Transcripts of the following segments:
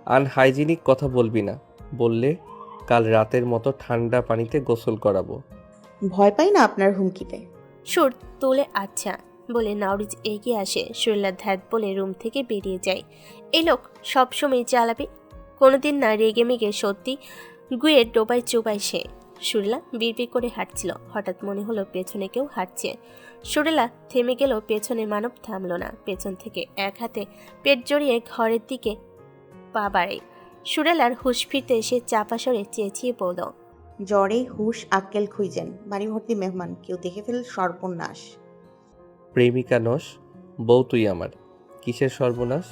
Unhygienic কথা বলবি না, বললে কাল রাতের মতো ঠান্ডা পানিতে গোসল করাবো। ভয় পাই না আপনার হুমকিতে। সুর তোলে আচ্ছা বলে নাওরিজ এগিয়ে আসে। সুরেলা ধ্যাত বলে রুম থেকে বেরিয়ে যায়। এই লোক সবসময় জ্বালাবে, কোনোদিন না রেগে মেগে সত্যি গুয়ে ডোবায় চোবায় সে। সুরেলা বিড়বিড় করে হাঁটছিল, হঠাৎ মনে হলো পেছনে কেউ হাঁটছে। সুরেলা থেমে গেল, পেছনে মানব থামল না। পেছন থেকে এক হাতে পেট জড়িয়ে ঘরের দিকে পা বাড়ে। সুরেলার হুঁশ ফিরতে এসে চাপা সরে চেঁচিয়ে বলল, জ্বরে হুশ আক্কেল খুঁজেন, বাড়ি ভর্তি মেহমান, কেউ দেখে ফেল সর্বনাশ। প্রেমিকা নস, বউ তুই আমার, কিসের সর্বনাশ?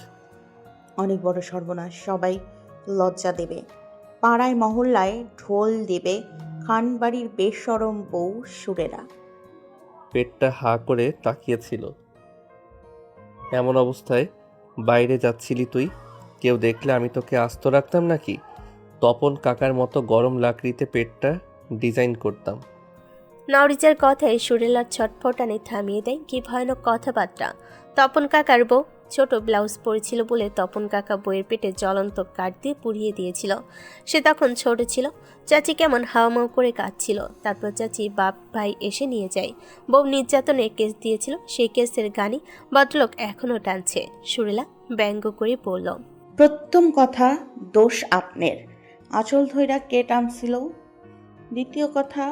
অনেক বড় সর্বনাশ, সবাই লজ্জা দেবে, পাড়ায় মহল্লায় ঢোল দেবে, খানবাড়ির বেশরম বউ সুরেরা। পেটটা হা করে তাকিয়েছিল। এমন অবস্থায় বাইরে যাচ্ছিলি তুই? কেউ দেখলে আমি তোকে আস্ত রাখতাম নাকি? তপন কাকার মতো গরম লাকড়িতে পেটটা ডিজাইন করতাম। নওরিজার কথায় সুরেলার ছটফটানে থামিয়ে দেয়। কি ভয়ানক কথাবার্তা! তপন কাকার বউ ছোট ব্লাউজ পরেছিল বলে তপন কাকা বইয়ের পেটে জ্বলন্ত কাঠ দিয়ে পুড়িয়ে দিয়েছিল। সে তখন ছোট ছিল। চাচি কেমন হাওমাও করে কাঁদছিল। তারপর চাচি বাপ ভাই এসে নিয়ে যায়। বউ নির্যাতনের কেস দিয়েছিল, সেই কেসের গানি ভদ্রলোক এখনও টানছে। সুরেলা ব্যঙ্গ করে বলল, প্রথম কথা, দোষ আপনার, আঁচল ধইরা কে টানছিল। দ্বিতীয় কথা,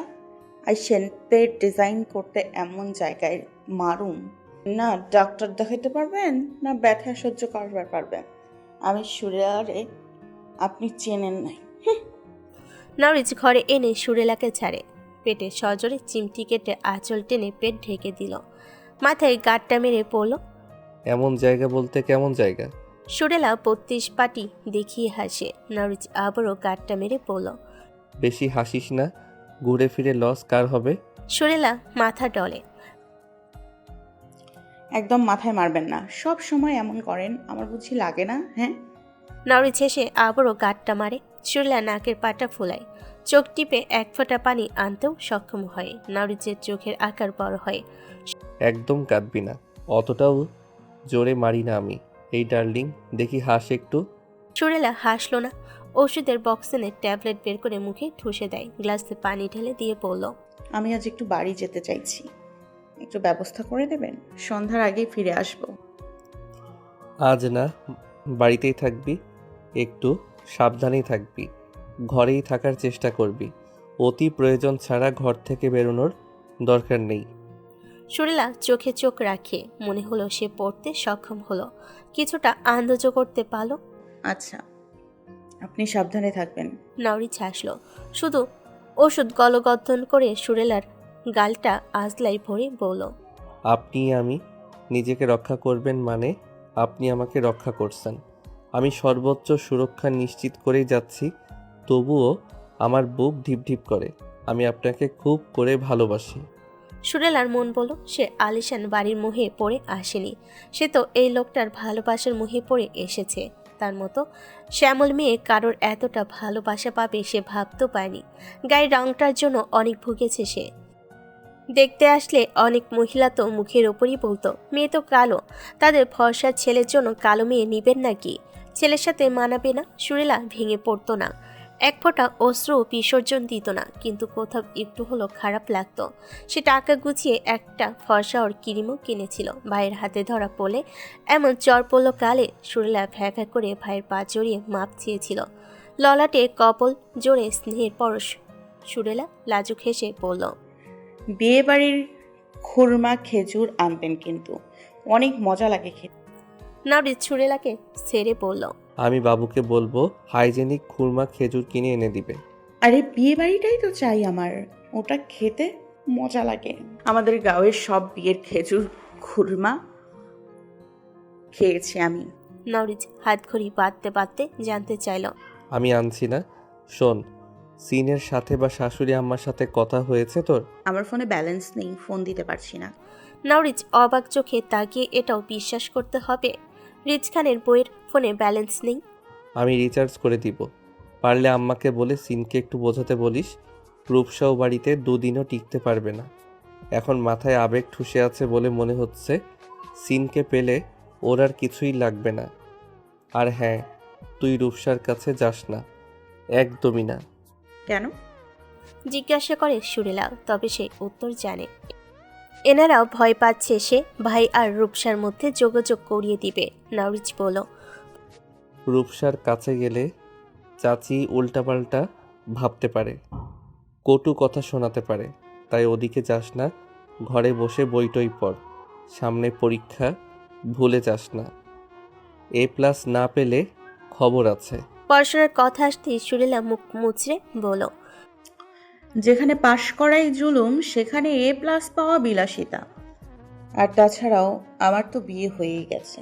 আইসেন পেট ডিজাইন করতে এমন জায়গায় মারুম না ডাক্তার দেখাইতে পারবেন না ব্যথা সহ্য করবার পারবেন। আমি সুরেলারে আপনি চেনেন নাই। নওরিজ ঘরে এনে সুরেলাকে ছাড়ে। পেটে সজোরে চিমটি কেটে আঁচল টেনে পেট ঢেকে দিল। মাথায় গাঁটটা মেরে পড়ল। এমন জায়গা বলতে কেমন জায়গা? সুরেলা ৩২ পাটি দেখিয়ে হাসে। নওরিজ আবারও গাঁটটা মেরে পড়ল। বেশি হাসিস না, ঘুরে ফিরে লস কার হবে? সুরেলা মাথা ডলে। একদম মাথায় মারবেন না, সব সময় এমন করেন, আমার বুঝি লাগে না? হ্যাঁ, নওরিজ হেসে আবারও গাঁটটা মারে। সুরেলা নাকের পাটা ফোলায়, চোখ টিপে এক ফোঁটা পানি আনতেও সক্ষম হয়। নওরিজের চোখের আকার বড় হয়। একদম কাঁদবি না, অতটাও জোরে মারি না আমি। এই ডার্লিং, দেখি হাস একটু। সুরেলা হাসল না। ওষুধের বক্সেনের ট্যাবলেট বের করে মুখে ঠুসে দেয়। গ্লাসে পানি ঢেলে দিয়ে পড়ল, আমি আজ একটু বাড়ি যেতে চাইছি, একটু ব্যবস্থা করে দেবেন? সন্ধ্যার আগেই ফিরে আসব। আজ না, বাড়িতেই থাকবি, একটু সাবধানেই থাকবি, ঘরেই থাকার চেষ্টা করবি, অতি প্রয়োজন ছাড়া ঘর থেকে বেরোনোর দরকার নেই। সুরেলা চোখে চোখ রাখে। মনে হলো সে পড়তে সক্ষম হলো, কিছুটা আন্দাজ করতে পারল। আচ্ছা, আপনি সাবধানে থাকবেন। নওরিজ হাসল। শুধু ওষুধ গলগদ্ধন করে সুরেলার গালটা আজলাই ভরে বলল, আমি নিজেকে রক্ষা করবেন মানে আপনি আমাকে রক্ষা করছেন। আমি সর্বোচ্চ সুরক্ষা নিশ্চিত করেই যাচ্ছি, তবুও আমার বুক ঢিপঢিপ করে। আমি আপনাকে খুব করে ভালোবাসি। সুরেলার মন বলল সে আলিশান বাড়ির মোহে পড়ে আসেনি। সে তো এই লোকটার ভালোবাসার মোহে পড়ে এসেছে। তার মতো শ্যামল মেয়ে কারোর এতটা ভালোবাসা পাবে সে ভাবতেও পায়নি। গায়ের রংটার জন্য অনেক ভুগেছে সে। দেখতে আসলে অনেক মহিলা তো মুখের ওপরই বলতো, মেয়ে তো কালো, তাদের ফর্সা ছেলের জন্য কালো মেয়ে নিবেন নাকি? ছেলের সাথে মানাবে না। সুরেলা ভেঙে পড়তো না, এক ফোঁটা অশ্রু বিসর্জন দিত না, কিন্তু কোথাও একটু হলো খারাপ লাগতো। সে টাকা গুছিয়ে একটা ফর্সা ওর ক্রিমও কিনেছিল। ভাইয়ের হাতে ধরা পড়লে এমন চর পড়ল কালে। সুরেলা ভ্যাভ্যা করে ভাইয়ের পা জড়িয়ে মাপ চেয়েছিল। ললাটে কপল জোরে স্নেহের পরশ। সুরেলা লাজুক হেসে বলল, বিয়ে বাড়ির খুরমা খেজুর আনবেন কিন্তু, অনেক মজা লাগে খেতে। নওরিজ সুরেলাকে ছেড়ে বলল, আমি বাবুকে বলবো হাইজেনিক খুরমা খেজুর কিনে এনে দিবে। আরে বিয়ে বাড়িটাই তো চাই আমার, ওটা খেতে মজা লাগে। আমাদের গাঁয়ের সব বিয়ের খেজুর খুরমা খেয়েছি আমি। নওরিজ হাত ঘড়ি বাঁধতে বাঁধতে জানতে চাইল, আমি আনছি না। শোন, সিনের সাথে বা শাশুড়ি আম্মার সাথে কথা হয়েছে তোর? আমার ফোনে ব্যালেন্স নেই, ফোন দিতে পারছি না। নওরিজ অবাক চোখে তাকিয়ে এটাও বিশ্বাস করতে হবে রিজ খানের বইয়ের ফোনে ব্যালেন্স নেই। আমি রিচার্জ করে দিব। পারলে আম্মাকে বলে সিনকে একটু বোঝাতে বলিস, রূপসাও বাড়িতে দুদিনও টিকতে পারবে না। এখন মাথায় আবেগ ঠুসে আছে বলে মনে হচ্ছে সিনকে পেলে ওর আর কিছুই লাগবে না। আর হ্যাঁ, তুই রূপসার কাছে যাস না, একদমই না। কেন? জিজ্ঞাসা করে সুরেলা, তবে সে উত্তর জানে। এনারাও ভয় পাচ্ছে সে ভাই আর রূপসার মধ্যে যোগাযোগ করিয়ে দিবে। নরিচ বলল, রূপসার কাছে গেলে চাচি উল্টাপাল্টা ভাবতে পারে, কটু কথা শোনাতে পারে, তাই ওদিকে যাস না। ঘরে বসে বইটই পড়, সামনে পরীক্ষা, ভুলে যাস না। A+ না পেলে খবর আছে। পড়াশোনার কথা আসতেই সুরেলা মুখ মুচড়ে বলল, যেখানে পাশ করাই জুলুম সেখানে A+ পাওয়া বিলাসিতা। আর তাছাড়াও আমার তো বিয়ে হয়েই গেছে।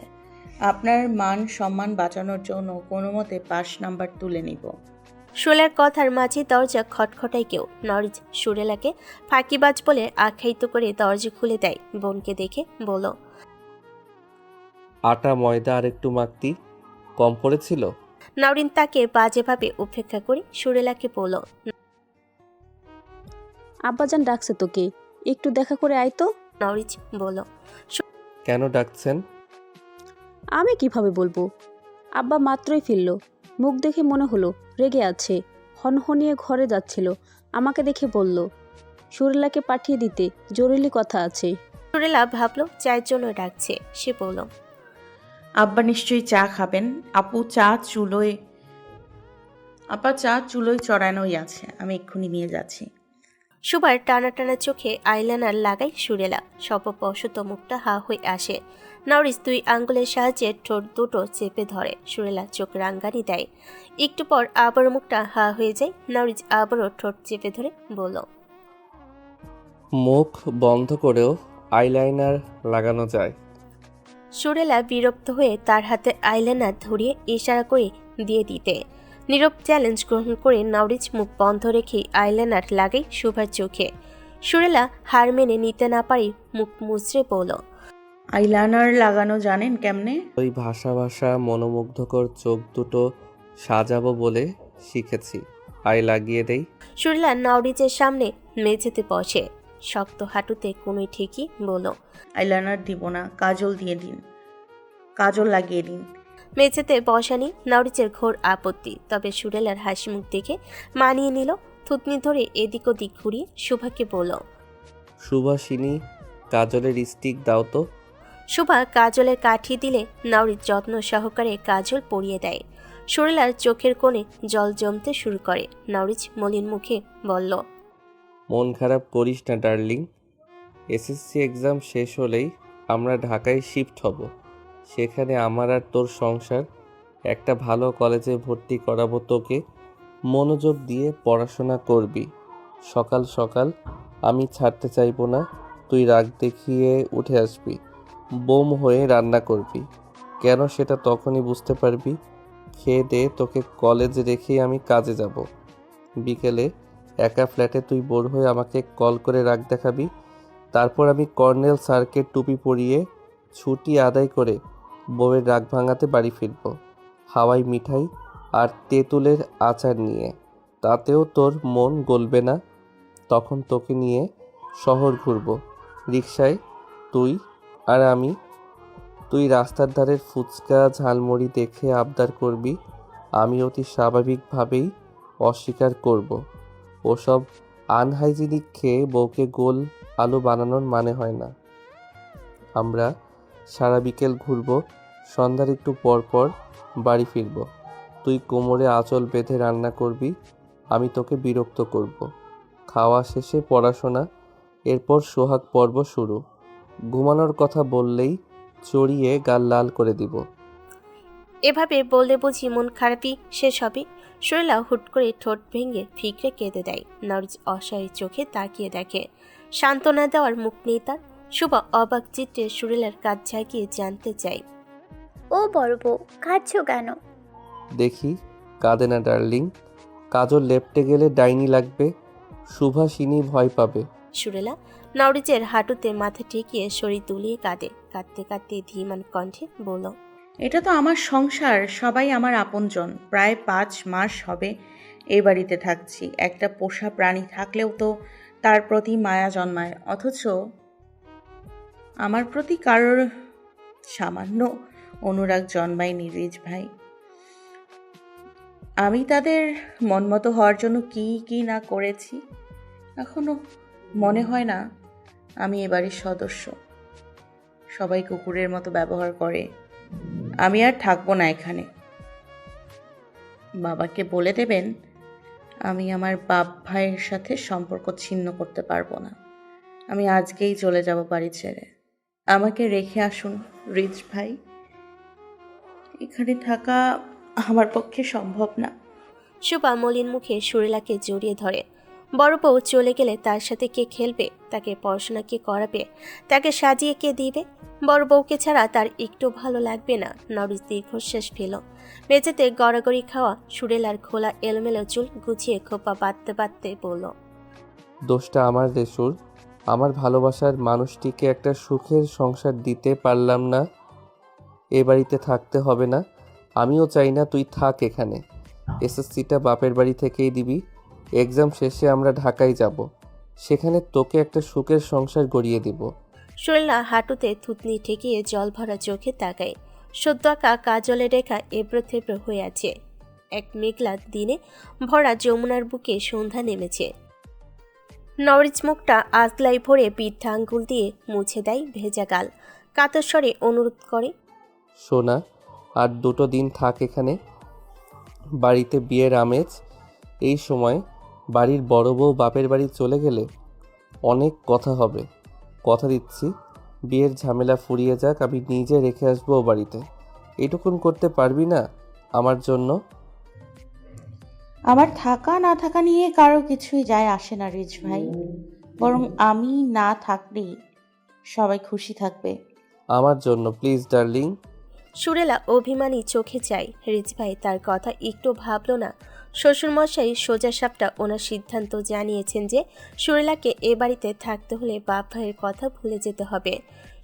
আপনার মান সম্মান বাঁচানোর জন্য কোনো মতে পাশ নাম্বার তুলে নিব। সুরেলার কথার মাঝে দরজা খটখটায় কেউ। নরিচ সুরেলাকে ফাঁকিবাজ বলে আখ্যায়িত করে দরজা খুলে দেয়। বোনকে দেখে বলল, আটা ময়দা আর একটু মাখতি, কম পড়েছিল। নরিন তাকে বাজেভাবে উপেক্ষা করে সুরেলাকে বলল, আব্বাজান ডাকছে তোকে, একটু দেখা করে আয় তো। নরিচ বলল, কেন ডাকছেন? আমি কিভাবে বলবো? আব্বা মাত্রই ফিরল, মুখ দেখে মনে হলো রেগে আছে। হনহনিয়ে ঘরে যাচ্ছিল, আমাকে দেখে বলল সুরেলাকে পাঠিয়ে দিতে, জরুরি কথা আছে। সুরেলা ভাবলো চায়ের জন্য ডাকছে। সে বলল, আব্বা নিশ্চয়ই চা খাবেন। আপা চা চুলোয় চড়ানোই আছে, আমি এক্ষুনি নিয়ে যাচ্ছি। সুবার টানা টানা চোখে আইলাইনার লাগাই সুরেলা। স্বপ্নবশত মুখটা হা হয়ে আসে। নরিস 2 আঙ্গুলের সাহায্যে ঠোঁট দুটো চেপে ধরে। সুরেলা চোখ রাঙ্গানি দেয়। একটু পর আবার মুখটা হা হয়ে যায়। নরিস আবারও ঠোঁট চেপে ধরে বলল, মুখ বন্ধ করেও আইলাইনার লাগানো যায়। সুরেলা বিরক্ত হয়ে তার হাতে আইলাইনার ধরিয়ে ইশারা করে দিয়ে দিতে। নীরব চ্যালেঞ্জ গ্রহণ করে নরিচ মুখ বন্ধ রেখে আইলাইনার লাগাই শুভার চোখে। সুরেলা হার মেনে নিতে না পারি মুখ মুচড়ে বলল, আইলাইনার লাগানো জানেন কেমনে? ওই ভাষা ভাষা মনোমুগ্ধকর চোখ দুটো সাজাবো বলে শিখেছি। আই লাগিয়ে দেই। সুরেলা নরিচের সামনে মেঝেতে বসে। শক্ত হাঁটুতে কোনোই ঠিকই বলল, আইলাইনার দিব না, কাজল দিয়ে দিন, কাজল লাগিয়ে দিন। মেঝেতে বসানি নরিচের ঘোর আপত্তি। তবে সুরেলার হাসি মুখ দেখে মানিয়ে নিল। থুতনি ধরে এদিক ওদিক ঘুরিয়ে শুভাকে বলল, সুভাষিনী, কাজলের স্টিক দাও তো। শুভা কাজলের কাঠি দিলে নরিচ যত্ন সহকারে কাজল পরিয়ে দেয়। সুরেলার চোখের কোণে জল জমতে শুরু করে। নরিচ মলিন মুখে বলল, মন খারাপ করিস না ডার্লিং, এসএসসি এক্সাম শেষ হলেই আমরা ঢাকায় শিফট হব। সেখানে আমার আর তোর সংসার। একটা ভালো কলেজে ভর্তি করাবো তোকে, মনোযোগ দিয়ে পড়াশোনা করবি। সকাল সকাল আমি ছাড়তে চাইবো না, তুই রাগ দেখিয়ে উঠে আসবি, বোম হয়ে রান্না করবি। কেন সেটা তখনই বুঝতে পারবি। খেয়ে দে, তোকে কলেজে রেখেই আমি কাজে যাব। বিকেলে একা ফ্ল্যাটে তুই বোর হয়ে আমাকে কল করে রাগ দেখাবি। তারপর আমি কর্নেল স্যারকে টুপি পরিয়ে ছুটি আদায় করে বউয়ের রাগ ভাঙাতে বাড়ি ফিরব, হাওয়াই মিঠাই আর তেঁতুলের আচার নিয়ে। তাতেও তোর মন গলবে না। তখন তোকে নিয়ে শহর ঘুরব রিকশায়, তুই আর আমি। তুই রাস্তার ধারের ফুচকা ঝালমুড়ি দেখে আবদার করবি, আমি অতি স্বাভাবিকভাবেই অস্বীকার করব। ওসব আনহাইজিনিক খেয়ে বউকে গোল আলু বানানোর মানে হয় না। আমরা সারা বিকেল ঘুরব, সন্ধ্যার একটু পর পর বাড়ি ফিরব। তুই কোমরে আঁচল বেঁধে রান্না করবি, আমি তোকে বিরক্ত করব। খাওয়া শেষে পড়াশোনা, এরপর সোহাগ পর্ব শুরু। ঘুমানোর কথা বললেই চড়িয়ে গাল লাল করে দিব। এভাবে বললে বুঝি মন খারাপই শেষ হবে। সুরেলা হুট করে ঠোঁট ভেঙে ফিকরে কেঁদে দেয়। নরিচ অসহায় চোখে তাকিয়ে দেখে, সান্ত্বনা দেওয়ার মুখ নেই তার। শুভা অবাক চিত্রে সুরেলার কাজ ঝাঁকিয়ে জানতে চাই, ও বড় বউ, কাঁদছো কেন? দেখি কাঁদে না ডার্লিং, কাজল লেপটে গেলে ডাইনি লাগবে, সুভাষিনী ভয় পাবে। সুরেলা নরিচের হাঁটুতে মাথা ঠেকিয়ে শরীর তুলিয়ে কাঁদে। কাঁদতে কাঁদতে ধীমান কণ্ঠে বলল, এটা তো আমার সংসার, সবাই আমার আপনজন। প্রায় 5 মাস হবে এই বাড়িতে থাকছি। একটা পোষা প্রাণী থাকলেও তো তার প্রতি মায়া জন্মায়, অথচ আমার প্রতি কারোর সামান্য অনুরাগ জন্মায়নি রিজ ভাই। আমি তাদের মনমতো হওয়ার জন্য কি কি না করেছি, এখনো মনে হয় না আমি এ বাড়ির সদস্য। সবাই কুকুরের মতো ব্যবহার করে। আমি আর থাকবো না এখানে। বাবাকে বলে দেবেন আমি আমার বাপ ভাইয়ের সাথে সম্পর্ক ছিন্ন করতে পারবো না। আমি আজকেই চলে যাব বাড়ি ছেড়ে। আমাকে রেখে আসুন রিচ ভাই। এখানে থাকা আমার পক্ষে সম্ভব না। সুপা মলিন মুখে সুরেলাকে জড়িয়ে ধরে। বড় বউ চলে গেলে তার সাথে কে খেলবে, তাকে পড়াশোনা কে করাবে, তাকে সাজিয়ে কে দিবে? বড় বউকে ছাড়া তার একটু ভালো লাগবে না। নরিস দীর্ঘশ্বাস ফেল। মেঝেতে গড়াগড়ি খাওয়া সুরেলার খোলা এলোমেলো চুল গুছিয়ে খোপা বাঁধতে বাঁধতে বলল, দোষটা আমার রে সুর। আমার ভালোবাসার মানুষটিকে একটা সুখের সংসার দিতে পারলাম না। এ বাড়িতে থাকতে হবে না। আমিও চাই না তুই থাক এখানে। এসএসসিটা বাপের বাড়ি থেকেই দিবি। এক্সাম শেষে আমরা ঢাকায় যাব। সেখানে তোকে একটা সুখের সংসার গড়িয়ে দিব। সুরেলা হাঁটুতে থুতনি ঠেকিয়ে জল ভরা চোখে তাকায়। সদ্য আঁকা কাজলের রেখা এবড়ো থেবড়ো হয়ে আছে। এক মেঘলা দিনে ভরা যমুনার বুকে সন্ধ্যা নেমেছে। নরিচ মুখটা আজলাই ভরে পিঠা আঙ্গুল দিয়ে মুছে দেয় ভেজা গাল। কাতর স্বরে অনুরোধ করে, সোনা, আর 2 দিন থাক এখানে। বাড়িতে বিয়ের আমেজ। এই সময় বাড়ির বড় বউ বাপের বাড়ি চলে গেলে অনেক কথা হবে। কথা দিচ্ছি, বিয়ের ঝামেলা ফুরিয়ে যাক, আমি নিজে রেখে আসবো ও বাড়িতে। এটুকুন করতে পারবি না আমার জন্য? আমার থাকা না থাকা নিয়ে কারো কিছুই যায় আসে না রিচ ভাই। বরং আমি না থাকলেই সবাই খুশি থাকবে। আমার জন্য প্লিজ ডার্লিং। সুরেলা অভিমানী চোখে চায়। রিজভাই তার কথা একটু ভাবল না। শ্বশুরমশাই সোজা সাপটা ওনার সিদ্ধান্ত জানিয়েছেন যে সুরেলাকে এ বাড়িতে থাকতে হলে বাপ ভাইয়ের কথা ভুলে যেতে হবে।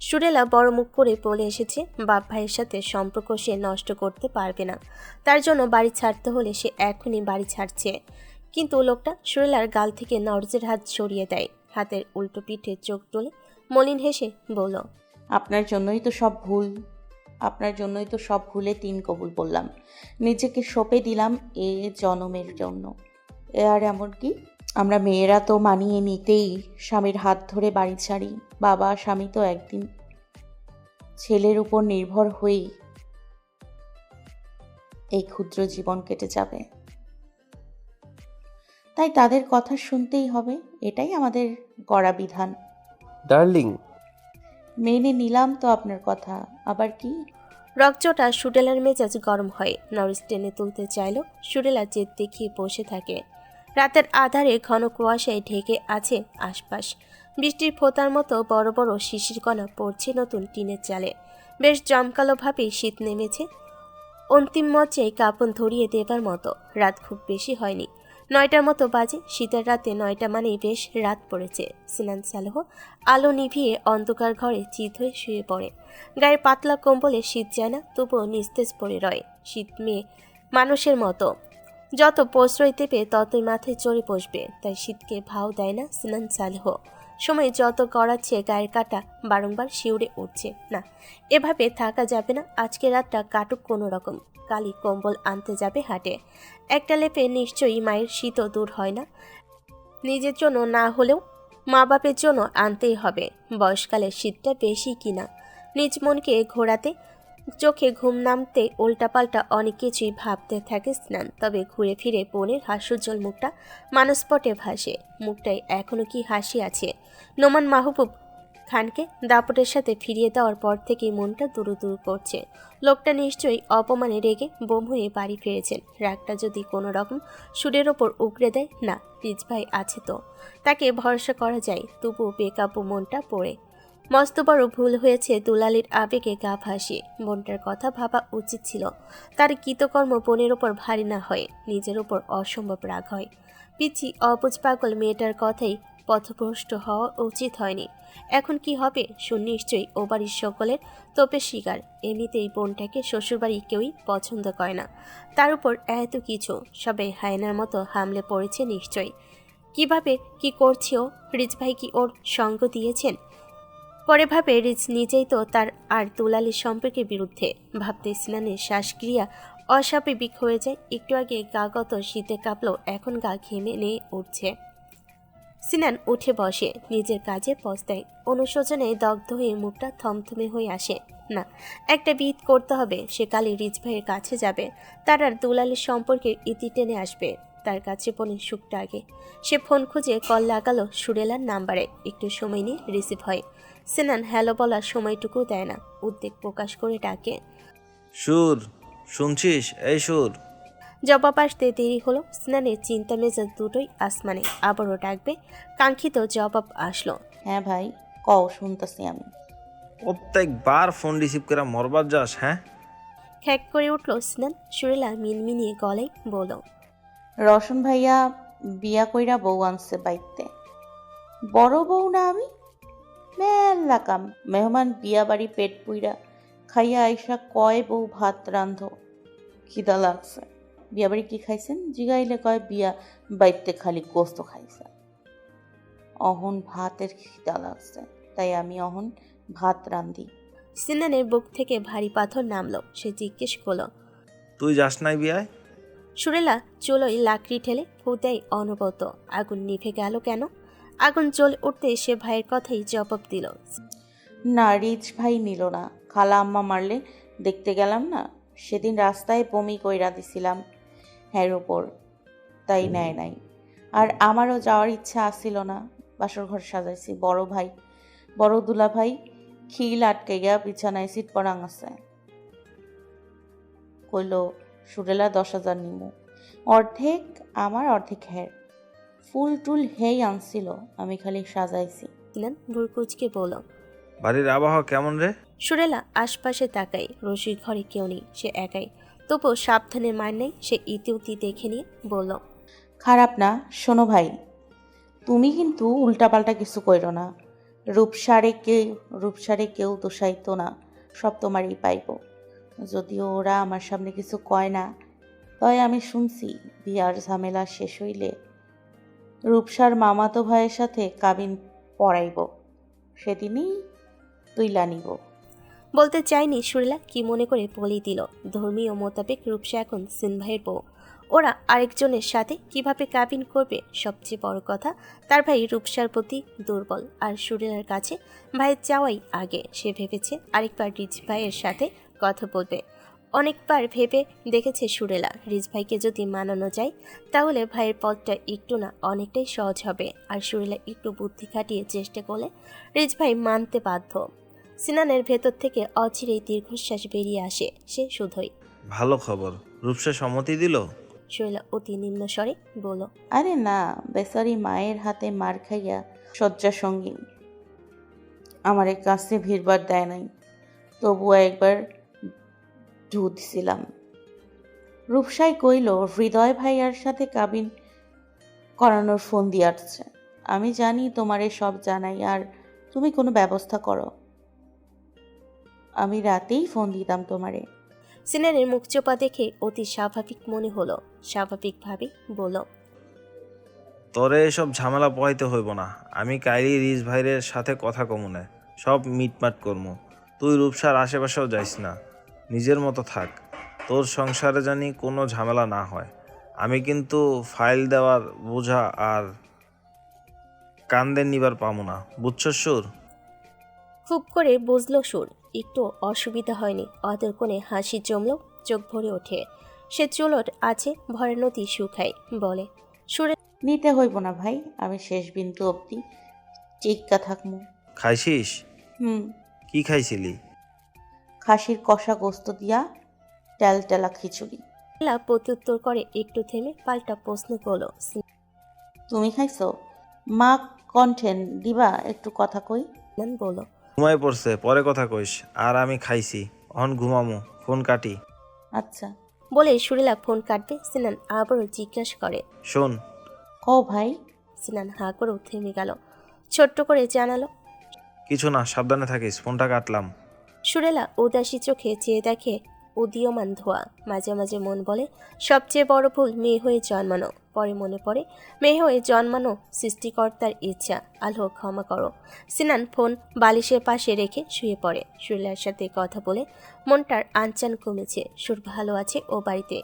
সুরেলা বড় মুখ করে বলে এসেছে বাপ ভাইয়ের সাথে সম্পর্ক সে নষ্ট করতে পারবে না। তার জন্য বাড়ি ছাড়তে হলে সে এখনই বাড়ি ছাড়ছে। কিন্তু লোকটা সুরেলার গাল থেকে নরজের হাত সরিয়ে দেয়। হাতের উল্টো পিঠে চোখ তোলে মলিন হেসে বলল, আপনার জন্যই তো সব ভুল। আপনার জন্যই তো সব ভুলে 3 কবুল বললাম। নিজেকে সঁপে দিলাম এ জনমের জন্য। আর এমনকি আমরা মেয়েরা তো মানিয়ে নিতেই স্বামীর হাত ধরে বাড়ি ছাড়ি। বাবা স্বামী তো একদিন ছেলের উপর নির্ভর হয়েই এই ক্ষুদ্র জীবন কেটে যাবে। তাই তাদের কথা শুনতেই হবে। এটাই আমাদের গড়া বিধান। ডার্লিং, মেনে নিলাম তো আপনার কথা, আবার কি? রকচটা সুরেলার মেজাজ গরম হয়। নরিস টেনে তুলতে চাইল, সুরেলা জেদ দেখিয়ে বসে থাকে। রাতের আধারে ঘন কুয়াশায় ঢেকে আছে আশপাশ। বৃষ্টির ফোঁতার মতো বড় বড় শিশির কণা পড়ছে নতুন টিনের চালে। বেশ জমকালোভাবেই শীত নেমেছে, অন্তিম মজ্জায় কাঁপন ধরিয়ে দেবার মতো। রাত খুব বেশি হয়নি, 9টার মতো বাজে। শীতের রাতে 9টা মানেই বেশ রাত পড়েছে। সিনান সালেহ আলো নিভিয়ে অন্ধকার ঘরে চিত হয়ে শুয়ে পড়ে। গায়ের পাতলা কম্বলে শীত যায় না, তবুও নিস্তেজ পড়ে রয়। শীত মেয়ে মানুষের মতো, যত প্রশ্রয় দেবে ততই মাথায় চড়ে বসবে। তাই শীতকে ভাও দেয় না সিনান সালেহ। সময় যত গড়াচ্ছে গায়ের কাটা বারংবার শিউরে উঠছে। না, এভাবে থাকা যাবে না। আজকে রাতটা কাটুক কোনো রকম। কালই কম্বল আনতে যাবে হাটে। একটা লেপে নিশ্চয়ই মায়ের শীতও দূর হয় না। নিজের জন্য না হলেও মা বাপের জন্য আনতেই হবে। বয়সকালে শীতটা বেশি কিনা। নিজ মনকে ঘোরাতে চোখে ঘুম নামতে উল্টাপাল্টা অনেক কিছুই ভাবতে থাকে স্নান। তবে ঘুরে ফিরে বোনের হাস্যোজ্জ্বল মুখটা মানসপটে ভাসে। মুখটায় এখনো কি হাসি আছে। নোমান মাহবুব খানকে দাপটের সাথে ফিরিয়ে দেওয়ার পর থেকেই মনটা দুরু দুরু করছে। লোকটা নিশ্চয়ই অপমানে রেগে বোম হয়ে বাড়ি ফিরেছেন। রাগটা যদি কোনো রকম সুরের ওপর উগড়ে দেয়, না, রিজ ভাই আছে তো, তাকে ভরসা করা যায়। তবুও বেকাবু মনটা পড়ে। মস্ত বড় ভুল হয়েছে দুলালির আবেগে গা ভাসিয়ে। বোনটার কথা ভাবা উচিত ছিল। তার কৃতকর্ম বোনের ওপর ভারী না হয়, নিজের ওপর অসম্ভব রাগ হয়। পিচি অবুঝ পাগল মেয়েটার কথাই পথভ্রষ্ট হওয়া উচিত হয়নি। এখন কি হবে? নিশ্চয়ই ও বাড়ির সকলের তোপের শিকার। এমনিতেই বোনটাকে শ্বশুরবাড়ি কেউই পছন্দ করে না। তার উপর এত কিছু, সবাই হায়নার মতো হামলে পড়েছে নিশ্চয়ই। কিভাবে কি করছে ও? রিজ ভাই কি ওর সঙ্গ দিয়েছেন? পরে ভাবে রিজ নিজেই তো তার আর দুলালির সম্পর্কের বিরুদ্ধে। ভাবতে সিনানের শ্বাসক্রিয়া অস্বাভাবিক হয়ে যায়। একটু আগে গা গত শীতে কাঁপলো, এখন গা ঘেমে নিয়ে উঠছে। সিনান উঠে বসে, নিজের কাজে পস্তায়। অনুশোচনে দগ্ধ হয়ে মুখটা থমথমে হয়ে আসে। না, একটা বিদ করতে হবে। সে কালই রিজ ভাইয়ের কাছে যাবে, তার আর দুলালের সম্পর্কের ইতি টেনে আসবে। তার কাছে পড়ে সুখটা আগে। সে ফোন খুঁজে কল লাগালো সুরেলার নাম্বারে। একটু সময় নিয়ে রিসিভ হয়। সিনান হ্যালো বলার সময়টুকু দেয় না, উদ্বেগ প্রকাশ করে ডাকে। সুর, শুনছিস? এই সুর। জবাব আসতে দেরি হলো। সিনানের চিন্তা মেজাজ দুটোই আসমানে। আবারও ডাকবে, কাঙ্ক্ষিত জবাব আসলো। হ্যাঁ ভাই, কও, শুনতেছি আমি। প্রত্যেকবার ফোন রিসিভ করে মরবার যাস, হ্যাঁ? খ্যাক করে উঠল সিনান। সুরেলা মিনমিনিয়ে গলায় বলল, রশন ভাইয়া বিয়া কইরা বউ আনছে বাইতে। বড় বউ না আমি? মেলা কাম। মেহমান বিয়া বাড়ি পেট পুইরা খাইয়া আইসা কয় বউ ভাত রান্ধ, খিদা লাগছে। বিয়া বাড়ি কি খাইছেন জিগাইলে কয় বিয়া বাইতে খালি গোস্ত খাইছে। অহন ভাতের খিদা লাগছে, তাই আমি অহন ভাত রান্ধি। সিনানের বুক থেকে ভারী পাথর নামলো। সে জিজ্ঞেস করলো, তুই যাস নাই বিয়ায়? সুরেলা চুলোয় লাকড়ি ঠেলে ফু দেয় অনবরত। আগুন নিভে গেল কেন? আগুন জ্বলে উঠতে সে ভাইয়ের কথাই জবাব দিল। না, রিচ ভাই নিল না। খালা আম্মা মারলে দেখতে গেলাম না, সেদিন রাস্তায় বমি কইরা দিছিলাম হ্যার ওপর, তাই নেয় নাই। আর আমারও যাওয়ার ইচ্ছা আসছিল না। বাসর ঘর সাজাইছি। বড় দুলা ভাই খিল আটকে গিয়া বিছানায় সিট পড়াং আছে। কইল সুরেলা 10,000 নিমু, অর্ধেক আমার অর্ধেক হ্যার। ফুল টুল হেই আনছিল, আমি খালি সাজাইছি। সিনান ভুরকুচকে বলল। বাড়ির আবহাওয়া কেমন রে? সুরেলা আশপাশে তাকাই। রশির ঘরে কেউ নেই, সে একাই। তবুও সাবধানে মার নেই। সে ইতিউতি দেখে নিয়ে বলল, খারাপ না। শোনো ভাই, তুমি কিন্তু উল্টাপাল্টা কিছু কইরো না। রূপসারে কেউ দোষাইতো না, সব তোমারই পাইব। যদিও ওরা আমার সামনে কিছু কয় না, তয় আমি শুনছি বিয়ার ঝামেলা শেষ হইলে রূপসার মামাতো ভাইয়ের সাথে কাবিন পড়াইব, সেদিনই তুইলা নিব। বলতে চাইনি সুরেলা কি মনে করে বলেই দিল। ধর্মীয় মোতাবেক রূপসা এখন সিন ভাইয়ের বউ। ওরা আরেকজনের সাথে কিভাবে কাবিন করবে? সবচেয়ে বড় কথা, তার ভাই রূপসার প্রতি দুর্বল। আর সুরেলার কাছে ভাইয়ের চাওয়াই আগে। সে ভেবেছে আরেকবার রিজ ভাইয়ের সাথে কথা বলবে। অনেকবার ভেবে দেখেছে সুরেলা, রিজ ভাইকে যদি মানানো যায় তাহলে ভাইয়ের পথটা একটু না অনেকটাই সহজ হবে। আর সুরেলা একটু বুদ্ধি খাটিয়ে চেষ্টা করলে রিজ ভাই মানতে বাধ্য। সিনানের ভেতর থেকে অচিরেই দীর্ঘশ্বাস বেরিয়ে আসে। সে শুধুই। ভালো খবর, রূপসা সম্মতি দিল? শৈলা অতি নিম্ন স্বরে বলল, আরে না, বেচারি মায়ের হাতে মার খাইয়া শয্যা সঙ্গী আমার কাছে ভিড়বার দেয় নাই। তবুও একবার ঢু দিছিলাম। রূপসাই কইল হৃদয় ভাইয়ার সাথে কাবিন করানোর ফোন দিয়ে আসছে। আমি জানি তোমারে সব জানাই, আর তুমি কোনো ব্যবস্থা করো। আমি রাতেই ফোন দিতাম তোমারে। সিনানের মুখ চোপা দেখে অতি স্বাভাবিক মনে হলো। স্বাভাবিকভাবে বলল, তোরে এসব ঝামেলা পোহাইতে হইব না। আমি কাইলি রিজ ভাইয়ের সাথে কথা কমুনে সব মিটমাট করমু। তুই রূপসার আশেপাশেও যাইস না, নিজের মতো থাক। তোর সংসারে জানি কোনো ঝামেলা না হয়। আমি কিন্তু ফাইল দেওয়ার বোঝা আর কান্দের নিবার পামু না, বুঝছস সুর? খুব করে বুঝলো সুর। একটু অসুবিধা হয়নি। অতর কোণে হাসি জমলো, চোখ ভরে ওঠে। সে চুলট আছে ভরা নদী শুকায়। বলে, সুরে নিতে হইব না ভাই, আমি শেষ বিন্দু অবধি টিক্কা থাকমু। খাইছিস? কি খাইছিলি? খাসির কষা গোস্ত দিয়া টেলা খিচুড়ি। লা প্রত্যুত্তর করে একটু থেমে পাল্টা প্রশ্ন করলো, তুমি খাইছো? মা কণ্ঠেন দিবা একটু কথা কই। সিনান বলল, ঘুমাই পড়ছে, পরে কথা কইস। আর আমি খাইছি, অন ঘুমামু, ফোন কাটি। আচ্ছা। বলে সুরেলা ফোন কাটবে। সিনান আবারও জিজ্ঞাসা করে, শোন। কও ভাই। সিনান হাঁ করেও থেমে গেল। ছোট্ট করে জানালো, কিছু না, সাবধানে থাকিস, ফোনটা কাটলাম। সুরেলা উদাসী চোখে চেয়ে দেখে উদীয়মান ধোয়া। মাঝে মাঝে মন বলে, সবচেয়ে বড় ভুল মেয়ে হয়ে জন্মানো। পরে মনে পড়ে মেয়ে হয়ে জন্মানো সৃষ্টিকর্তার ইচ্ছা, আল্লাহ ক্ষমা করো। সিনান ফোন বালিশের পাশে রেখে শুয়ে পড়ে। সুরিলার সাথে কথা বলে মনটার আনচান কমেছে। সুর ভালো আছে ও বাড়িতে,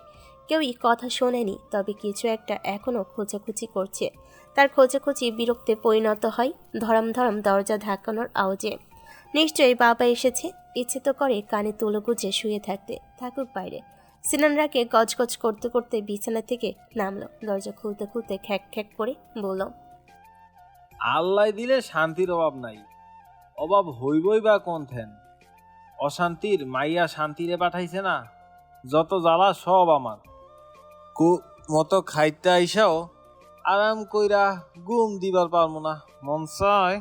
কেউই কথা শোনেনি, তবে কিছু একটা এখনও খোঁজাখুঁজি করছে। তার খোঁজাখুঁজি বিরক্তে পরিণত হয় ধরম ধরম দরজা ধাক্কানোর আওয়াজে। নিশ্চয়ই বাবা এসেছে। ইচ্ছে তো করে কানে তুলো গুজে শুয়ে থাকতে, থাকুক বাইরে। সিনান রাগে গজগজ করতে করতে বিছানা থেকে নামলো। দরজা খুলতে খুলতে খ্যাক খ্যাক করে বলল, আল্লাহ দিলে শান্তির অভাব নাই, অভাব হইবই বা কোন থেন। অশান্তির মাইয়া শান্তিরে পাঠাইছে না, যত জ্বালা সব আমার। মতো খাইতে আইসাও আরাম কইরা ঘুম দিবার পারবো না, মন চায়।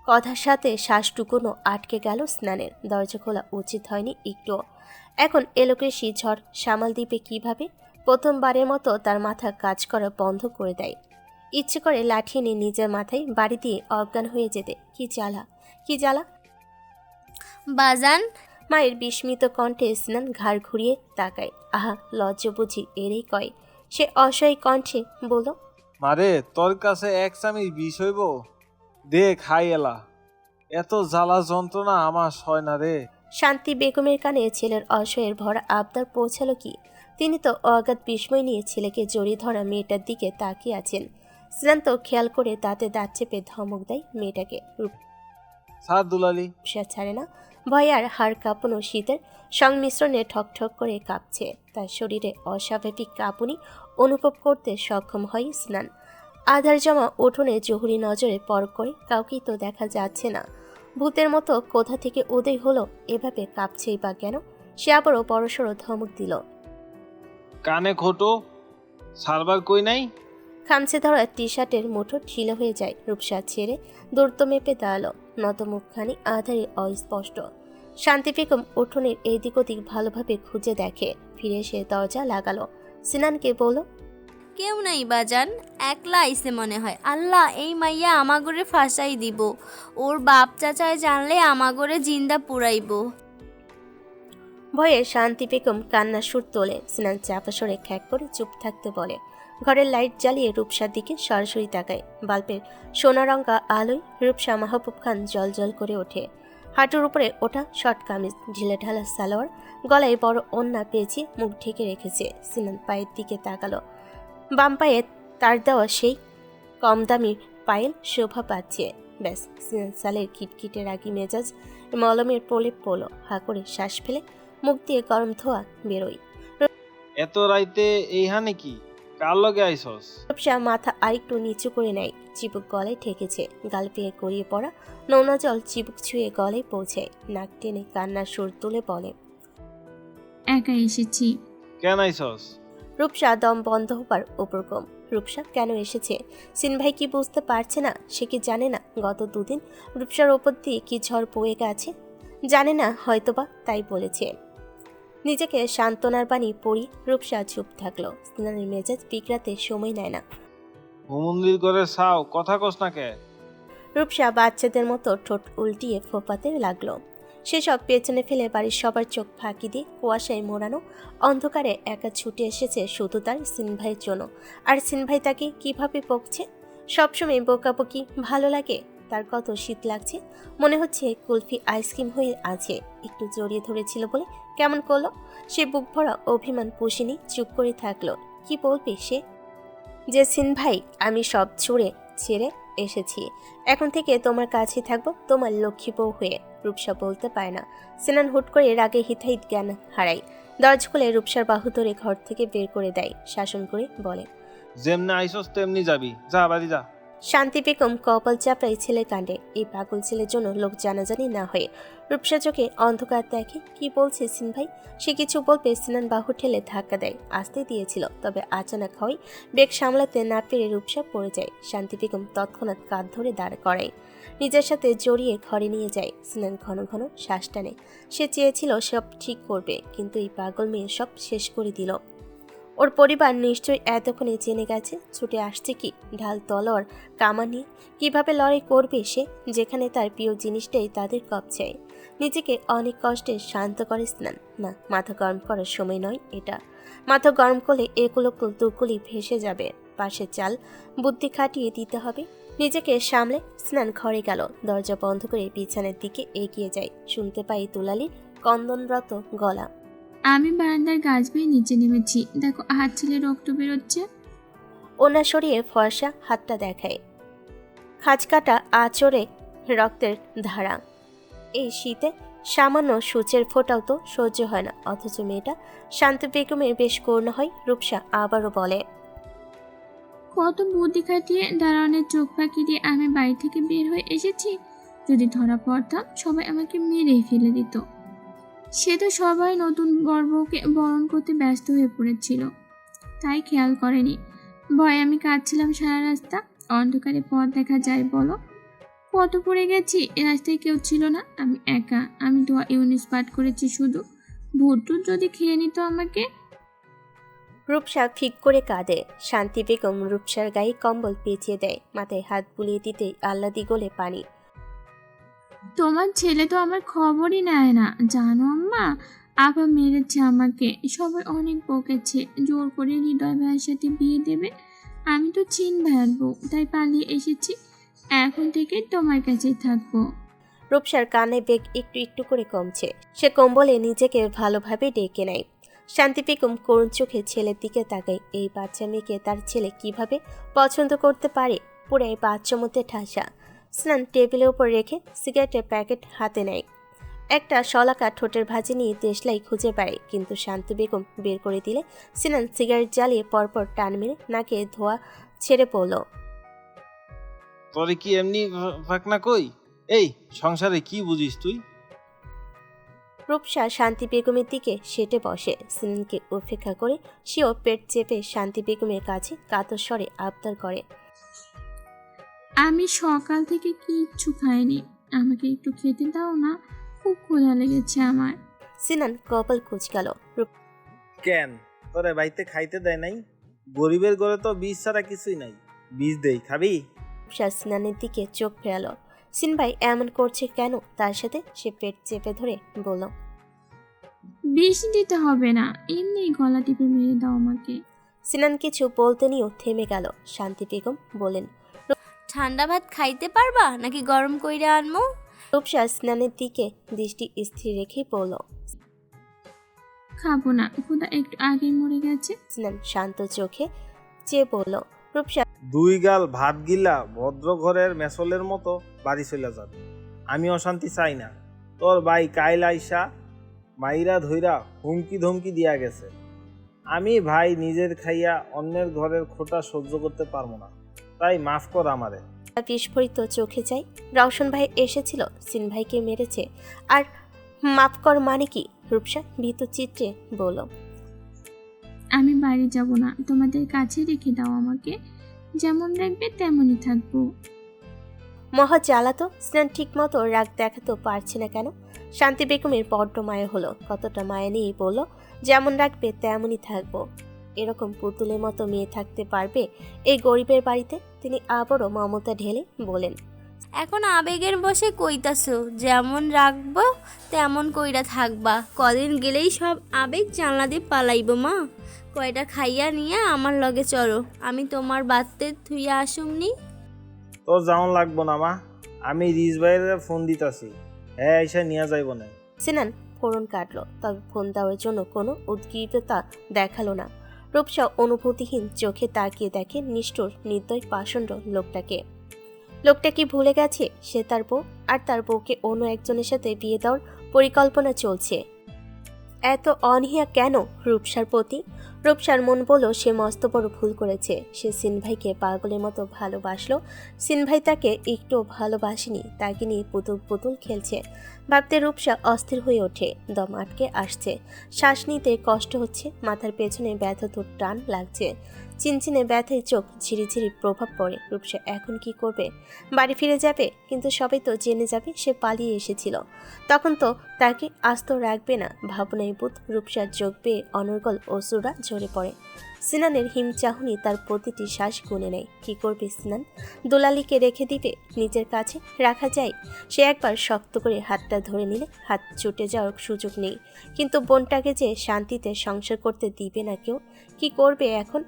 কথার সাথে শ্বাসটুকুনো আটকে গেল স্নানের। দরজা খোলা উচিত হয়নি একটুও। এখন এলোকেশি ঝড় সামাল দিবে কিভাবে? প্রথমবারের মতো তার মাথা কাজ করা বন্ধ করে দেয়। ইচ্ছে করে লাঠি নিয়ে নিজের মাথায় বাড়ি দিয়ে অজ্ঞান হয়ে যেতে। কি জ্বালা, কি জ্বালা! বাজান, মায়ের বিস্মিত কণ্ঠে স্নান ঘাড় ঘুরিয়ে তাকায়। আহা, লজ্জা বুঝি এরই কয়। সে অসহায় কণ্ঠে বলল, মারে তোর কাছে এক চামিচ বিষ হইব, দে খাই এলা। এত জ্বালা যন্ত্রণা আমার সয় না রে। শান্তি বেগমের কানে ছেলের অসহায়ের ভরা আবদার পৌঁছালো কি? তিনি তো অগাধ বিস্ময় নিয়ে ছেলেকে জড়িয়ে ধরা মেয়েটার দিকে তাকিয়ে আছেন। স্নান তো খেয়াল করে দাঁতে দাঁত চেপে ধমক দেয় মেয়েটাকে। স্যার দুলালি। রূপসা ছাড়ে না। ভয় আর হাড় কাঁপানো শীতের সংমিশ্রণে ঠকঠক করে কাঁপছে। তার শরীরে অস্বাভাবিক কাঁপুনি অনুভব করতে সক্ষম হয় স্নান। আধার জমা উঠোনে জহুরি নজরে পর করে, কাউকেই তো দেখা যাচ্ছে না। ভূতের মতো কোথা থেকে উদয় হলো, এভাবে কাঁপছেই বা কেন? সে আবারও বড়সড় ধমক দিল। কানে খোটো, সার্ভার কই নাই? খামচে ধরা টি শার্টের মুঠো ঢিলে হয়ে যায়। রূপসা ছেড়ে দূরত্ব মেপে দাঁড়ালো। নত মুখখানি আধারে অস্পষ্ট। শান্তি বেগম উঠোনের এদিক ওদিক ভালোভাবে খুঁজে দেখে। ফিরে এসে দরজা লাগালো। সিনানকে বলল, কেউ নাই বাজান, একলা আইসে মনে হয়। আল্লাহ, এই মাইয়া আমাগরে ফাঁসাই দিব। ওর বাপ চাচায় জানলে আমাগরে জিন্দা পুরাইব। ভয়ে শান্তি বেগম কান্নার সুর তোলে। সিনান চাপা সরে খ্যাক করে চুপ থাকতে বলে। ঘরের লাইট জ্বালিয়ে রূপসার দিকে সরাসরি তাকায়। বাল্বের সোনারঙা আলোয় রূপসা মাহবুব খান জল জল করে ওঠে। হাঁটুর উপরে ওঠা শর্ট কামিজ, ঢিলে ঢালা সালোয়ার, গলায় বড় ওড়না পেঁচিয়ে মুখ ঢেকে রেখেছে। সিনান পায়ের দিকে তাকালো। বাম পায়ে তার দেওয়া সেই কম দামি পায়েল শোভা পাচ্ছে। ব্যাস, সিনান সালের খিটখিটে রাগি মেজাজ মলমের প্রলেপ পড়ল। হা করে শ্বাস ফেলে মুখ দিয়ে গরম ধোয়া বেরোয়। এত রাইতে এইখানে কি? কার লগে আইসস? রূপসা মাথা আরেকটু নিচু করে নেয়। চিবুক গলায় ঠেকেছে। গাল পেয়ে গড়িয়ে পড়া নোনা জল চিবুক ছুঁয়ে গলায় পৌঁছায়। নাক টেনে কান্নার সুর তুলে বলে, একা এসেছি। কেন আইসস? রূপসা দম বন্ধ হবার উপক্রম। রূপসা কেন এসেছে? সিন ভাই কি বুঝতে পারছে না? সে কি জানে না গত দুদিন রূপসার ওপর দিয়ে কি ঝড় বয়ে গেছে? জানে না হয়তোবা, তাই বলেছে। নিজেকে সান্ত্বনার বাণী পড়ি রূপসা চুপ থাকলো। স্নানের মেজাজ বিগড়াতে সময় নেয় না। হুমন্দির করে সাও, কথা কস না কে? রূপসা বাচ্চাদের মতো ঠোঁট উল্টিয়ে ফোপাতে লাগলো। সেসব পেছনে ফেলে বাড়ির সবার চোখ ফাঁকি দিয়ে কুয়াশায় মোড়ানো অন্ধকারে একা ছুটে এসেছে শুধু তার সিনভাইয়ের জন্য। আর সিনভাই তাকে কিভাবে বকছে? সবসময় বকাবকি ভালো লাগে? তার কত শীত লাগছে, মনে হচ্ছে কুলফি আইসক্রিম হয়ে আছে। একটু জড়িয়ে ধরেছিল বলে কেমন করলো। সে বুক ভরা অভিমান পুষিনি, চুপ করে থাকলো। কি বলবে সে? যে সিনভাই, আমি সব ছেড়ে এসেছি। এখন থেকে তোমার কাছে থাকবো, তোমার লক্ষ্মী বউ হয়ে। রূপসা বলতে পারে না। সিনান হুট করে রাগে হিতাহিত জ্ঞান হারায়। দরজা খুলে রূপসার বাহু ধরে ঘর থেকে বের করে দেয়। শাসন করে বলে, যেমনে আইসস তেমনি যাবি, যা বাড়ি যা। শান্তি বেগম কপাল চাপড়াই ছেলে কাণ্ডে। এই পাগল ছেলের জন্য লোক জানাজানি না হয়ে রূপসা চোখে অন্ধকার দেখে। কি বলছে সিনভাই? সে কিছু বলবে, সিনান বাহু ঠেলে ধাক্কা দেয়। আসতে দিয়েছিল, তবে আচানক হয় বেগ সামলাতে না পেরে রূপসা পড়ে যায়। শান্তি বেগম তৎক্ষণাৎ কাঁধ ধরে দাঁড় করায়, নিজের সাথে জড়িয়ে ঘরে নিয়ে যায়। সিনান ঘন ঘন শ্বাস টানে। সে চেয়েছিল সব ঠিক করবে, কিন্তু এই পাগল মেয়ে সব শেষ করে দিল। ওর পরিবার নিশ্চয়ই এতক্ষণে জেনে গেছে ছুটে আসছে কি ঢাল তলোয়ার কামান নিয়ে। কীভাবে লড়াই করবে সে, যেখানে তার প্রিয় জিনিসটাই তাদের কবজায়। নিজেকে অনেক কষ্টে শান্ত করে স্নান। না, মাথা গরম করার সময় নয় এটা। মাথা গরম করলে একুলকুল দুকুলি ভেসে যাবে। পাশে চাল বুদ্ধি খাটিয়ে দিতে হবে। নিজেকে সামলে স্নান ঘরে গেল। দরজা বন্ধ করে বিছানার দিকে এগিয়ে যায়। শুনতে পাই তুলালির কন্দনরত গলা। আমি বারান্দার গাছ বেয়ে নিচে নেমেছি, দেখো হাত ছেলে রক্ত বেরোচ্ছে। ওনা সরিয়ে ফর্সা হাতটা দেখায়। খাঁচকাটা আঁচড়ে রক্তের ধারা। এই শীতে সামান্য সূচের ফোঁটাও তো সহ্য হয় না, অথচ মেয়েটা শান্ত বেগমের বেশ করুণ হয়। রূপসা আবারও বলে, কত বুদ্ধি খাটিয়ে দারোয়ানের চোখ ফাঁকি দিয়ে আমি বাড়ি থেকে বের হয়ে এসেছি। যদি ধরা পড়তাম সবাই আমাকে মেরেই ফেলে দিত। সে তো সবাই নতুন গর্বকে বরণ করতে ব্যস্ত হয়ে পড়েছিল, তাই খেয়াল করেনি। ভয়ে আমি কাঁদছিলাম সারা রাস্তা। অন্ধকারে পথ দেখা যায় বলো? কত পড়ে গেছি, এ রাস্তায় কেউ ছিল না, আমি একা। আমি দোয়া ইউনিস পাঠ করেছি শুধু। ভূতটুত যদি খেয়ে নিত আমাকে। রূপসা ফিক করে কাঁদে। শান্তি বেগম রূপসার গায়ে কম্বল পেঁচিয়ে দেয়। মাথায় হাত বুলিয়ে দিতেই আহ্লাদি গোলে পানি। তোমার ছেলে তো আমার খবরই নেয় না, জানো আম্মা? আবার মেরেছে আমাকে, সবাই অনেক বকেছে, জোর করে হৃদয় ভাইয়ের সাথে বিয়ে দেবে। আমি তো চিন ভাইয়ের বউ, তাই পালিয়ে এসেছি। এখন থেকে তোমার কাছেই থাকবো। রূপসার কানে বেগ একটু একটু করে কমছে। সে কম্বলে নিজেকে ভালোভাবে ডেকে নেয়। শান্তি বেগম করুণ চোখে ছেলের দিকে তাকায়। এই বাচ্চা মেয়েকে তার ছেলে কিভাবে পছন্দ করতে পারে, পুরাই বাচ্চা মধ্যে ঠাসা। স্নান টেবিলের উপর রেখে সিগারেটের প্যাকেট হাতে নেয়। একটা শলাকা ঠোঁটের ভাঁজে নিয়ে দেশলাই খুঁজে বেড়ায়, কিন্তু শান্তি বেগম বের করে দিলে সিনান সিগারেট জ্বালিয়ে পরপর টান মেরে নাকে ধোয়া ছেড়ে পড়ল। তোরে কি এমনি ফাঁকনা কই? এই সংসারে কি বুঝিস তুই? রূপসা শান্তি বেগমের দিকে সেটে বসে। সিনানকে উপেক্ষা করে সেও পেট চেপে শান্তি বেগমের কাছে কাতর স্বরে আবদার করে, আমি সকাল থেকে কিচ্ছু খাইনি, আমাকে একটু খেতে দাও না, খুব ক্ষুধা লেগেছে আমার। সিনান কপাল কুঁচকাল। কেন তোরে বাইতে খাইতে দেয় নাই? গরিবের ঘরে তো বীজ ছাড়া কিছুই নাই, বীজ দেই, খাবি? রূপসা সিনানের দিকে চোখ ফেরালো। সিন ভাই এমন করছে কেন তার সাথে? সে পেট চেপে ধরে বলল, বিষ দিতে হবে না, এমনি গলা টিপে মেরে দাও আমাকে। সিনান কিছু বলতে নিয়েও থেমে গেল। শান্তি বেগম বলেন, ঠান্ডা ভাত খাইতে পারবা নাকি গরম কইরা আনমু? রূপসা স্নানের দিকে দৃষ্টি স্থির রেখেই বলল, খাবো না, ক্ষুধা একটু আগে মরে গেছে। স্নান শান্ত চোখে চেয়ে বলল, রূপসা দুই গাল ভাত গিলা ভদ্র ঘরের মেসলের মতো বাড়ি চলে যাবে। আমি অশান্তি চাই না। তোর ভাই কাইল আইসা মাইরা ধইরা হুমকি ধমকি দিয়া গেছে। আমি ভাই নিজের খাইয়া অন্যের ঘরের খোটা সহ্য করতে পারবো না, তাই মাফ কর আমারে। বিস্ফোরিত চোখে চাই। রওশন ভাই এসেছিল, সিন ভাইকে মেরেছে, আর মাফ কর মানে কি? রূপসা ভীত চিত্রে বলল, আমি বাড়ি যাব না, তোমাদের কাছে রেখে দাও আমাকে, যেমন রাখবে তেমনই থাকবো। মহা জ্বালাতো। স্নান ঠিক মতো রাগ দেখাতে পারছে না কেন? শান্তি বেগমের বড্ড মায়া হলো। কতটা মায়া নিয়েই বলল, যেমন রাখবে তেমনই থাকবো। এরকম পুতুলের মতো মেয়ে থাকতে পারবে এই গরিবের বাড়িতে? তিনি আবারও মমতা ঢেলে বলেন, এখন আবেগের বসে কইতাছো যেমন রাখবো তেমন কইরা থাকবা। কদিন গেলেই সব আবেগ জানলা দিয়ে পালাইব মা। কয়টা খাইয়া নিয়ে আমার লগে চলো, আমি তোমার বাড়তে থুইয়া আসুমনি। তোর যেমন লাগবো না মা, আমি রিজ ভাইয়ের ফোন দিতাছি, হ্যাঁ এসে নিয়ে যাইব না। সিনান ফোন কাটলো, তবে ফোন দেওয়ার জন্য কোনো উদ্গ্রীবতা দেখালো না। রূপসা অনুভূতিহীন চোখে তাকিয়ে দেখে নিষ্ঠুর নির্দয় পাষণ্ড লোকটাকে। লোকটা কি ভুলে গেছে সে তার বউ, আর তার বউকে অন্য একজনের সাথে বিয়ে দেওয়ার পরিকল্পনা চলছে? এত অনীহা কেন রূপসার প্রতি? রূপসার মন বলল সে মস্ত বড় ভুল করেছে। সে সিন ভাইকে পাগলের মতো ভালোবাসলো। সিন ভাই তাকে একটু ভালোবাসেনি, তাকে নিয়ে পুতুল পুতুল খেলছে। ভাবতে রূপসা অস্থির হয়ে ওঠে। দম আটকে আসছে, শ্বাস নিতে কষ্ট হচ্ছে, মাথার পেছনে ব্যথাতুর টান লাগছে। চিনচিনে ব্যথায় চোখ ঝিরিঝিরি প্রভাব পড়ে। রূপসা এখন কি করবে? বাড়ি ফিরে যাবে? কিন্তু সবাই তো জেনে যাবে সে পালিয়ে এসেছিল। তখন তো তাকে আস্ত রাখবে না। ভাবনায় বুধ রূপসার যোগ পেয়ে অনর্গল অশ্রুরা ঝরে পড়ে। সিনানের হিমচাহনি তার প্রতিটি শ্বাস গুনে নেয়। কি করবে সিনান? দুলালিকে রেখে দিবে? নিজের কাছে রাখা যায়? সে একবার শক্ত করে হাতটা ধরে নিলে হাত ছুটে যাওয়ার সুযোগ নেই। কিন্তু বোনটাকে যে শান্তিতে সংসার করতে দিবে না কেউ। কি করবে এখন?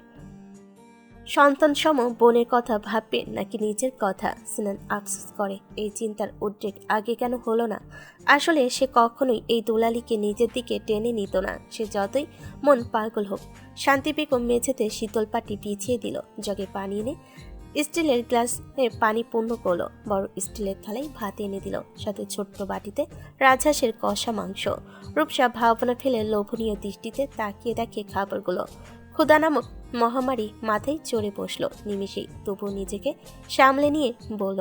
সন্তান সম বোনের কথা ভাববে নাকি নিজের কথা? সিনান আফসোস করে। এই চিন্তার উদ্রেক আগে কেন হলো না? আসলে সে কখনোই এই দুলালিকে নিজের দিকে টেনে নিত না, সে যতই মন পাগল হোক। শান্তি বেগম মেঝেতে শীতল পাটি বিছিয়ে দিল, জগে পানি এনে স্টিলের গ্লাসে পানি পূর্ণ করলো, বড় স্টিলের থালায় ভাত এনে দিল, সাথে ছোট্ট বাটিতে রাজহাঁসের কষা মাংস। রূপসা ভাবনা ফেলে লোভনীয় দৃষ্টিতে তাকিয়ে দেখে খাবারগুলো। ক্ষুধা নামক মহামারী মাথায় চড়ে বসলো নিমেষেই। তবুও নিজেকে সামলে নিয়ে বলল,